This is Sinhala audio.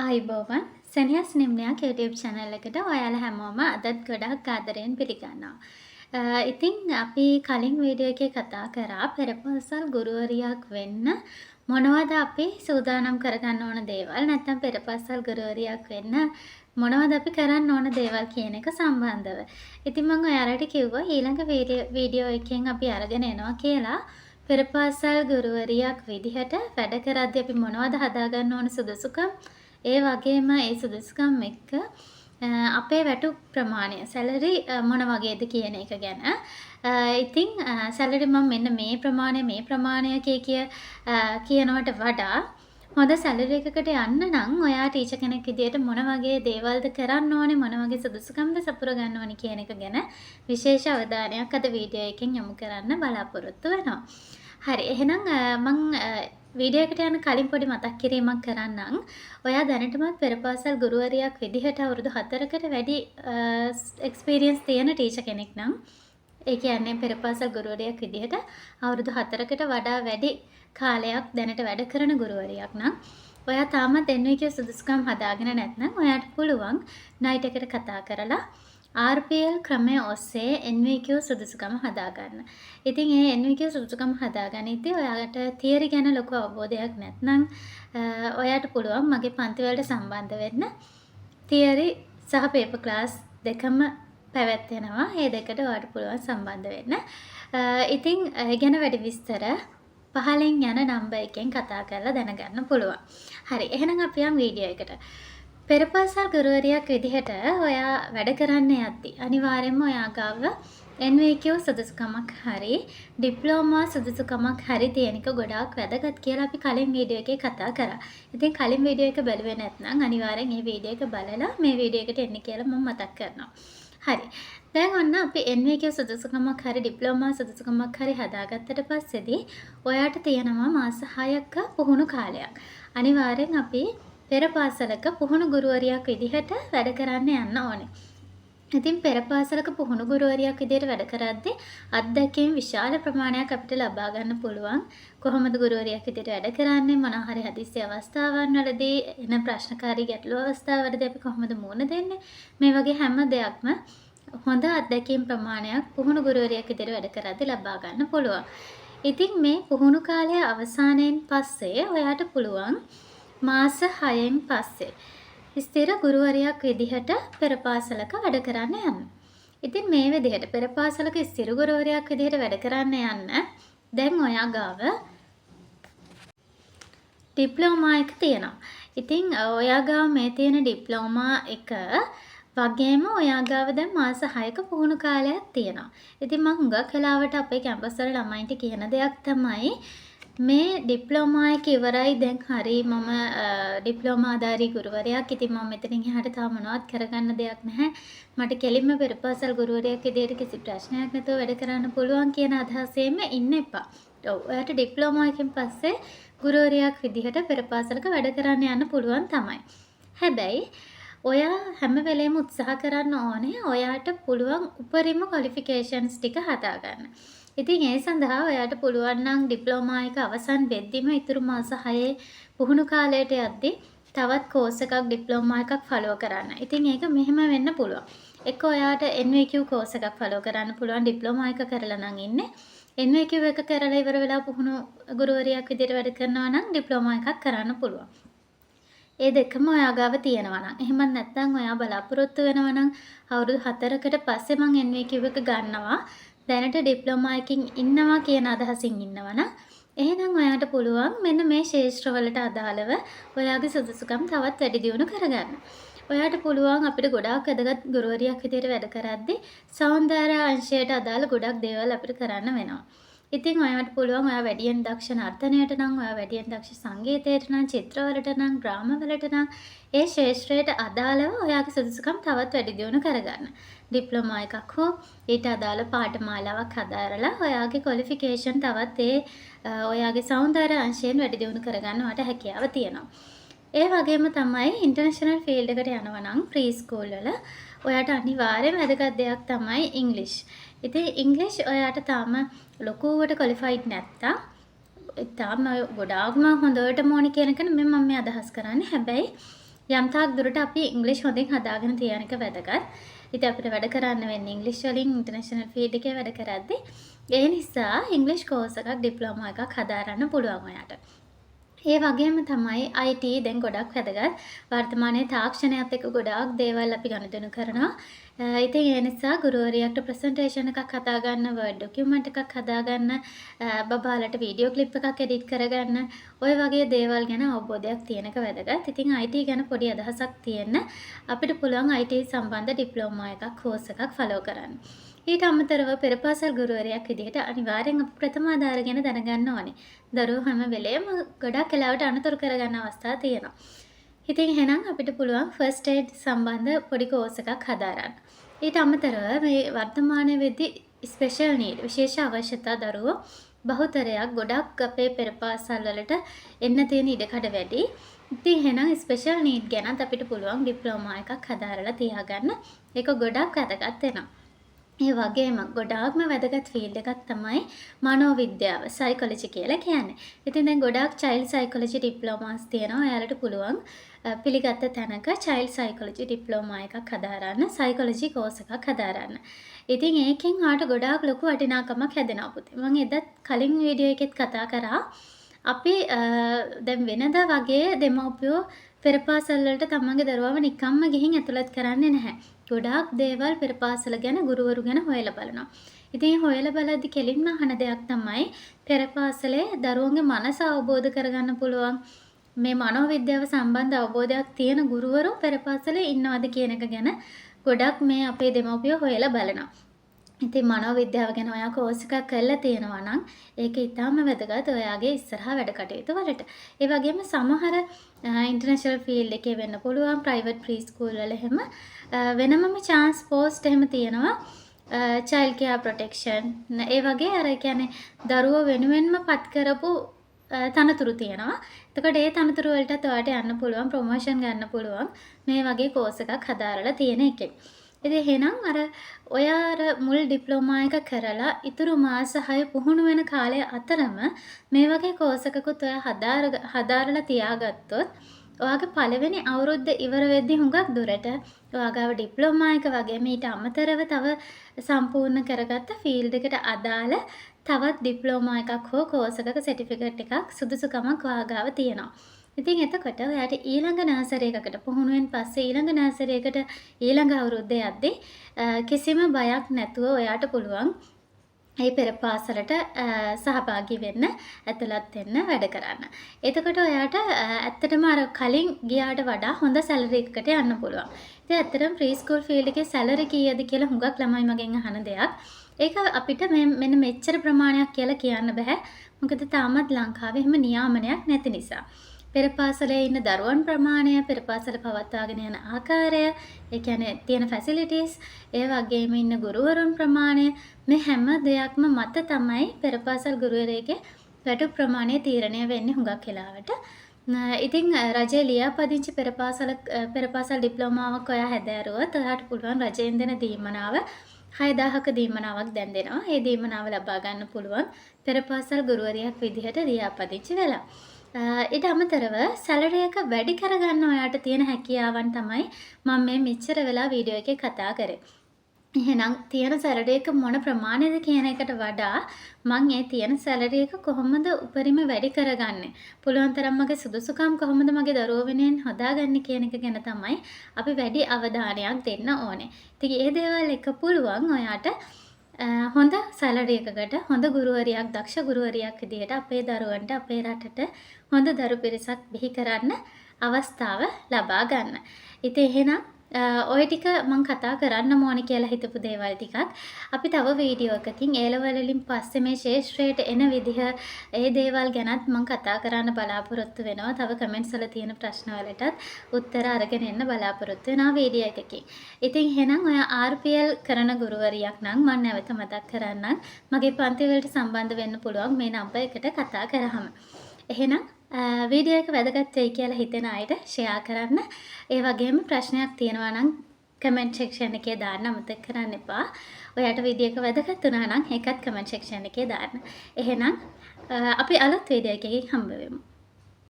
ආයිබෝවන් සෙනෙහස් නිම්නයක් YouTube channel එකට ඔයාලා හැමෝම අදත් ගොඩක් ආදරයෙන් පිළිගන්නවා. ඉතින් අපි කලින් වීඩියෝ එකේ කතා කරා පෙරපාසල් ගුරුවරියක් වෙන්න මොනවද අපි සූදානම් කරගන්න ඕන දේවල් නැත්නම් පෙරපාසල් ගුරුවරියක් වෙන්න මොනවද අපි කරන්න ඕන දේවල් කියන එක සම්බන්ධව. ඉතින් මම ඔයාලට කිව්වා ඊළඟ වීඩියෝ එකෙන් අපි අරගෙන එනවා කියලා. පෙරපාසල් ගුරුවරියක් විදිහට වැඩ කරද්දී අපි මොනවද හදාගන්න ඕන සුදුසුකම් ඒ වගේම ඒ සුදුසුකම් එක්ක අපේ වැටුප් ප්‍රමාණය සැලරි මොන වගේද කියන එක ගැන. ඉතින් සැලරි මම මෙන්න මේ ප්‍රමාණය කියනවට වඩා හොඳ සැලරි එකකට යන්න නම් ඔයා ටීචර් කෙනෙක් විදියට මොන වගේ දේවල්ද කරන්න ඕනේ මොන වගේ සුදුසුකම්ද සපුර ගන්න ඕනේ කියන එක ගැන විශේෂ අවධානයක් අද වීඩියෝ එකෙන් යොමු කරන්න බලාපොරොත්තු වෙනවා. හරි එහෙනම් මම වීඩියෝ එකට යන කලින් පොඩි මතක් කිරීමක් කරන්නම්. ඔයා දැනටමත් පෙරපාසල් ගුරුවරියක් විදිහට අවුරුදු 4කට වැඩි එක්ස්පීරියන්ස් තියෙන ටීචර් කෙනෙක් නම් ඒ කියන්නේ පෙරපාසල් ගුරුවරියක් විදිහට අවුරුදු 4කට වඩා වැඩි කාලයක් දැනට වැඩ කරන ගුරුවරියක් නම් ඔයා තාමත් NVQ සුදුසුකම් හදාගෙන නැත්නම් ඔයාට පුළුවන් නයිට් එකට කතා කරලා RPL ක්‍රමය ඔස්සේ NVQ සුදුසුකම හදාගන්න. ඉතින් ඒ NVQ සුදුසුකම හදාගනිද්දී ඔයාලට තියරි ගැන ලොකු අවබෝධයක් නැත්නම් ඔයාට පුළුවන් මගේ පන්ති වලට සම්බන්ධ වෙන්න. තියරි සහ පේපර් ක්ලාස් දෙකම පැවැත්වෙනවා. මේ දෙකට ඔයාට පුළුවන් සම්බන්ධ වෙන්න. ඉතින් ඒ ගැන වැඩි විස්තර පහලින් යන නම්බර් එකෙන් කතා කරලා දැනගන්න පුළුවන්. හරි. එහෙනම් අපි යමු වීඩියෝ එකට. පෙරපාසල් ගුරුවරියක් විදිහට ඔයා වැඩ කරන්න යද්දි අනිවාර්යයෙන්ම ඔයා ගාව NVQ සුදුසුකමක් හරි ඩිප්ලෝමා සුදුසුකමක් හරි තියෙන එක ගොඩාක් වැදගත් කියලා අපි කලින් වීඩියෝ එකේ කතා කරා. ඉතින් කලින් වීඩියෝ එක බැලුවේ නැත්නම් අනිවාර්යෙන් මේ වීඩියෝ එක බලලා මේ වීඩියෝ එකට එන්න කියලා මම මතක් කරනවා. හරි. දැන් ඔන්න අපි NVQ සුදුසුකමක් හරි ඩිප්ලෝමා සුදුසුකමක් හරි හදාගත්තට පස්සේදී ඔයාට තියෙනවා මාස 6ක පුහුණු කාලයක්. අනිවාර්යෙන් අපි පෙරපාසලක පුහුණු ගුරුවරියක් විදිහට වැඩ කරන්න යන්න ඕනේ. ඉතින් පෙරපාසලක පුහුණු ගුරුවරියක් විදිහට වැඩ කරද්දී අත්දැකීම් විශාල ප්‍රමාණයක් අපිට ලබා ගන්න පුළුවන්. කොහොමද ගුරුවරියක් විදිහට වැඩ කරන්නේ? මොන හරි හදිස්සි අවස්ථාවන් වලදී එන ප්‍රශ්නකාරී ගැටලු අවස්ථාවලදී අපි කොහොමද මුහුණ දෙන්නේ? මේ වගේ හැම දෙයක්ම හොඳ අත්දැකීම් ප්‍රමාණයක් පුහුණු ගුරුවරියක් විදිහට වැඩ කරද්දී ලබා ගන්න පුළුවන්. ඉතින් මේ පුහුණු කාලය අවසානයෙන් පස්සේ ඔයාට පුළුවන් මාස 6න් පස්සේ ස්ථිර ගුරුවරියක් විදිහට පෙරපාසලක වැඩ කරන්න යන්න. ඉතින් මේ විදිහට පෙරපාසලක ස්ථිර ගුරුවරියක් විදිහට වැඩ කරන්න යන්න දැන් ඔයා ගාව ඩිප්ලෝමා එක තියෙනවා. ඉතින් ඔයා ගාව මේ තියෙන ඩිප්ලෝමා එක වගේම ඔයා ගාව දැන් මාස 6ක පුහුණු කාලයක් තියෙනවා. ඉතින් මම හුඟක් වෙලාවට අපේ කැම්පස් වල ළමයින්ට කියන දෙයක් තමයි මේ ඩිප්ලෝමා එක ඉවරයි දැන් හරි මම ඩිප්ලෝමා ආධාරී ගුරුවරයෙක්. ඉතින් මම මෙතනින් එහාට තාම මොනවත් කරගන්න දෙයක් නැහැ. මට කෙලින්ම පෙරපාසල් ගුරුවරයෙක් විදිහට කිසි ප්‍රශ්නයක් නැතුව වැඩ කරන්න පුළුවන් කියන අදහසෙම ඉන්න එපා. ඔයාට ඩිප්ලෝමා එකෙන් පස්සේ ගුරුවරයෙක් විදිහට පෙරපාසලක වැඩ කරන්න යන්න පුළුවන් තමයි. හැබැයි ඔයා හැම වෙලේම උත්සාහ කරන්න ඕනේ ඔයාට පුළුවන් උපරිම ක්වොලිෆිකේෂන්ස් ටික හදාගන්න. ඉතින් ඒ සඳහා ඔයාට පුළුවන් නම් ඩිප්ලෝමා එක අවසන් වෙද්දිම ඉතුරු මාස 6 පුහුණු කාලයට යද්දී තවත් කෝස් එකක් ඩිප්ලෝමා එකක් ෆලෝ කරන්න. ඉතින් ඒක මෙහෙම වෙන්න පුළුවන්. එක්ක ඔයාට NVQ කෝස් එකක් ෆලෝ කරන්න පුළුවන් ඩිප්ලෝමා එක කරලා නම් ඉන්නේ. NVQ එක කරලා ඉවර වෙලා පුහුණු ගුරුවරියක් විදිහට වැඩ කරනවා නම් ඩිප්ලෝමා එකක් කරන්න පුළුවන්. ඒ දෙකම ඔයා ගාව තියෙනවා නම් එහෙමත් නැත්නම් ඔයා බලාපොරොත්තු වෙනවා නම් අවුරුදු 4කට පස්සේ මම NVQ එක ගන්නවා දැනට ඩිප්ලෝමා එකකින් ඉන්නවා කියන අදහසින් ඉන්නවනම් එහෙනම් ඔයාට පුළුවන් මෙන්න මේ ශාස්ත්‍රවලට අදාළව ඔයාගේ සුදුසුකම් තවත් වැඩි දියුණු කරගන්න. ඔයාට පුළුවන් අපිට ගොඩාක් වැදගත් ගුරුවරියක් විදිහට වැඩ කරද්දී සෞන්දර්ය අංශයට අදාළ ගොඩක් දේවල් අපිට කරන්න වෙනවා. ඉතින් ඔයාට පුළුවන් ඔයා වැඩියෙන් දක්ෂ නර්තනයට නම් ඔයා වැඩියෙන් දක්ෂ සංගීතයට නම් චිත්‍රවලට නම් ඩ්‍රාමාවලට නම් ඒ ශාස්ත්‍රයට අදාළව ඔයාගේ සුදුසුකම් තවත් වැඩි දියුණු කරගන්න. ඩිප්ලෝමා එකක් හෝ ඊට අදාළ පාඨමාලාවක් හදාරලා ඔයාගේ ක්වොලිෆිකේෂන් තවත් ඔයාගේ සෞන්දර්ය අංශයෙන් වැඩි දියුණු කරගන්න ඔයාට හැකියාව තියෙනවා. ඒ වගේම තමයි ඉන්ටර්නැෂනල් ෆීල්ඩ් එකට යනවා නම් ප්‍රී ස්කූල් වල ඔයාට අනිවාර්යයෙන් වැදගත් දෙයක් තමයි ඉංග්‍රීසි. ඉතින් ඉංග්‍රීසි ඔයාට තාම ලොකුවට ක්වොලිෆයිඩ් නැත්තම් තාම ගොඩාක්ම හොඳටම ඕනේ කියන එක නෙමෙයි මම අදහස් කරන්නේ. හැබැයි යම් තාක් දුරට අපි ඉංග්‍රීසි හොඳින් හදාගෙන තියන එක වැදගත්. ඉතින් අපිට වැඩ කරන්න වෙන්නේ ඉංග්‍රීසි වලින් ඉන්ටර්නැෂනල් ෆීල්ඩ් එකේ වැඩ කරද්දී ඒ නිසා ඉංග්‍රීසි කෝස් එකක් ඩිප්ලෝමා එකක් හදාරන්න පුළුවන් ඔයාට. ඒ වගේම තමයි IT දැන් ගොඩක් වැදගත්. වර්තමානයේ තාක්ෂණයත් එක්ක ගොඩාක් දේවල් අපි ගනුදෙනු කරනවා. ඉතින් ඒ නිසා ගුරුවරියක්ට ප්‍රසන්ටේෂන් එකක් හදාගන්න, වර්ඩ් ඩොකියුමන්ට් එකක් හදාගන්න, බබාලට වීඩියෝ ක්ලිප් එකක් එඩිට් කරගන්න, ඔය වගේ දේවල් ගැන අවබෝධයක් තියෙන එක වැදගත්. ඉතින් IT ගැන පොඩි අදහසක් තියෙන්න අපිට පුළුවන් IT සම්බන්ධ ඩිප්ලෝමා එකක්, කෝස් එකක් ෆලෝ කරන්න. ඊට අමතරව පෙරපාසල් ගුරුවරයෙක් විදිහට අනිවාර්යෙන් අපි ප්‍රථමාධාර ගැන දැනගන්න ඕනේ. දරුවෝ හැම වෙලේම ගොඩක් වෙලාවට අනතුරු කරගන්න අවස්ථා තියෙනවා. ඉතින් එහෙනම් අපිට පුළුවන් ෆස්ට් එයිඩ් සම්බන්ධ පොඩි කෝස් එකක් හදාරන්න. ඊට අමතරව මේ වර්තමානයේ වෙද්දී ස්පෙෂල් නීඩ් විශේෂ අවශ්‍යතා දරුවෝ බහුතරයක් ගොඩක් අපේ පෙරපාසල් වලට එන්න තියෙන ඉඩකඩ වැඩි. ඉතින් එහෙනම් ස්පෙෂල් නීඩ් ගැනත් අපිට පුළුවන් ඩිප්ලෝමා එකක් හදාරලා තියාගන්න. ඒක ගොඩක් වැදගත් වෙනවා. ඒ වගේම ගොඩාක්ම වැදගත් ෆීල්ඩ් එකක් තමයි මනෝවිද්‍යාව, සයිකොලොජි කියලා කියන්නේ. ඉතින් දැන් ගොඩාක් චයිල්ඩ් සයිකොලොජි ඩිප්ලෝමාස් තියෙනවා. ඔයාලට පුළුවන් පිළිගත්ත තැනක චයිල්ඩ් සයිකොලොජි ඩිප්ලෝමා එකක් හදාරන්න, සයිකොලොජි කෝස් එකක් හදාරන්න. ඉතින් ඒකෙන් ආට ගොඩාක් ලොකු වටිනාකමක් හැදෙනවා පුතේ. මම එදත් කලින් වීඩියෝ එකෙත් කතා කරා. අපි දැන් වෙනදා වගේ දෙමව්පියෝ පෙරපාසල් වලට තමන්ගේ දරුවව නිකම්ම ගිහින් ඇතුළත් කරන්නේ නැහැ. ගොඩාක් දේවල් පෙරපාසල ගැන ගුරුවරු ගැන හොයලා බලනවා. ඉතින් හොයලා බලද්දි කෙලින්ම අහන දෙයක් තමයි පෙරපාසලේ දරුවන්ගේ මනස අවබෝධ කරගන්න පුළුවන් මේ මනෝවිද්‍යාව සම්බන්ධ අවබෝධයක් තියෙන ගුරුවරු පෙරපාසලේ ඉන්නවද කියන එක ගැන ගොඩක් මේ අපේ දෙමව්පියෝ හොයලා බලනවා. ඉතින් මනෝවිද්‍යාව ගැන ඔයා කෝස් එකක් කරලා තියෙනවා නම් ඒක ඊටාම වැදගත් ඔයාගේ ඉස්සරහා වැඩ කටයුතු වලට. ඒ වගේම සමහර ඉන්ටර්නැෂනල් ෆීල්ඩ් එකේ වෙන්න පුළුවන් ප්‍රයිවට් ප්‍රී ස්කූල් වල එහෙම වෙනමම chance post එහෙම තියෙනවා. child care protection ඒ වගේ අර කියන්නේ දරුවෝ වෙනුවෙන්ම පත් කරපු තනතුරු තියෙනවා. එතකොට ඒ තනතුරු වලටත් ඔයාට යන්න පුළුවන්, ප්‍රොමෝෂන් ගන්න පුළුවන් මේ වගේ කෝස් එකක් හදාරලා තියෙන එකෙන්. ඉතින් එහෙනම් අර ඔයා අර මුල් ඩිප්ලෝමා එක කරලා ඉතුරු මාස 6 පුහුණු වෙන කාලය අතරම මේ වගේ කෝස් එකකුත් ඔයා හදාරලා තියාගත්තොත් ඔයාගේ පළවෙනි අවුරුද්ද ඉවර වෙද්දී හුඟක් දුරට ඔයාගාව ඩිප්ලෝමා එක වගේ ඊට අමතරව තව සම්පූර්ණ කරගත්ත ෆීල්ඩ් එකට අදාළ තවත් ඩිප්ලෝමා එකක් හෝ කෝස් එකක සර්ටිෆිකේට් එකක් සුදුසුකමක් ඔයාගාව තියෙනවා. ඉතින් එතකොට ඔයාට ඊළඟ නර්සරි එකකට පුහුණුවෙන් පස්සේ ඊළඟ නර්සරි එකට ඊළඟ අවුරුද්දේ යද්දී කිසිම බයක් නැතුව ඔයාට පුළුවන් ඒ පෙරපාසලට සහභාගී වෙන්න, ඇතුළත් වෙන්න, වැඩ කරන්න. එතකොට ඔයාට ඇත්තටම අර කලින් ගියාට වඩා හොඳ සැලරි එකකට යන්න පුළුවන්. ඉතින් ඇත්තටම ප්‍රී ස්කූල් ෆීල්ඩ් එකේ සැලරි කීයද කියලා හුඟක් ළමයි මගෙන් අහන දෙයක්. ඒක අපිට මෙන්න මෙච්චර ප්‍රමාණයක් කියලා කියන්න බෑ. මොකද තාමත් ලංකාවේ එහෙම නියාමනයක් නැති නිසා. පෙරපාසලේ ඉන්න දරුවන් ප්‍රමාණය, පෙරපාසල පවත්වාගෙන යන ආකාරය, ඒ කියන්නේ තියෙන ෆැසිලිටිස්, ඒ වගේම ඉන්න ගුරුවරුන් ප්‍රමාණය මේ හැම දෙයක්ම මත තමයි පෙරපාසල් ගුරුවරයෙක්ගේ වැඩි ප්‍රමාණය තීරණය වෙන්නේ හුඟක් වෙලාවට. ඉතින් රජයේ ලියාපදිංචි පෙරපාසල් ඩිප්ලෝමාවක් ඔයා හැදෑරුවොත් ඔයාට පුළුවන් රජයෙන් දෙන දීමනාව 6000ක දීමනාවක් දැන් දෙනවා. ඒ දීමනාව ලබා ගන්න පුළුවන් පෙරපාසල් ගුරුවරියක් විදිහට ලියාපදිංචි වෙලා. ඊට අමතරව සැලරි එක වැඩි කරගන්න ඔයාට තියෙන හැකියාවන් තමයි මම මේ මෙච්චර වෙලා වීඩියෝ එකේ කතා කරේ. එහෙනම් තියෙන සැලරි එක මොන ප්‍රමාණයද කියන එකට වඩා මම ඒ තියෙන සැලරි එක කොහොමද උපරිම වැඩි කරගන්නේ? පුළුවන් තරම් මගේ සුදුසුකම් කොහොමද මගේ දරුවෝ වෙනුවෙන් හදාගන්නේ කියන එක ගැන තමයි අපි වැඩි අවධානයක් දෙන්න ඕනේ. ඉතින් මේ දේවල් එක පුළුවන් ඔයාට හොඳ සැලරි එකකට හොඳ ගුරුවරියක්, දක්ෂ ගුරුවරියක් විදිහට අපේ දරුවන්ට, අපේ රටට හොඳ දරු පිරිසක් බිහි කරන්න අවස්ථාව ලබා ගන්න. ඉතින් එහෙනම් ඔය ටික මම කතා කරන්න ඕනේ කියලා හිතපු දේවල් ටිකක් අපි තව වීඩියෝ එකකින් A-level වලින් පස්සේ මේ ශාස්ත්‍රයට එන විදිහ ඒ දේවල් ගැනත් මම කතා කරන්න බලාපොරොත්තු වෙනවා. තව කමෙන්ට්ස් වල තියෙන ප්‍රශ්න වලටත් උත්තර අරගෙන එන්න බලාපොරොත්තු වෙනවා වීඩියෝ එකකින්. ඉතින් එහෙනම් ඔය RPL කරන ගුරුවරියක් නම් මම නැවත මතක් කරන්නම්. මගේ පන්ති වලට සම්බන්ධ වෙන්න පුළුවන් මේ නම්බර් එකට කතා කරාම. එහෙනම් වීඩියෝ එක වැදගත් වෙයි කියලා හිතෙන අයට ෂෙයා කරන්න. ඒ වගේම ප්‍රශ්නයක් තියෙනවා නම් කමෙන්ට් සෙක්ෂන් එකේ දාන්න අමතක කරන්න එපා. ඔයාට වීඩියෝ එක වැදගත් වුණා නම් ඒකත් කමෙන්ට් සෙක්ෂන් එකේ දාන්න. එහෙනම් අපි අලුත් වීඩියෝ එකකින් හම්බ වෙමු.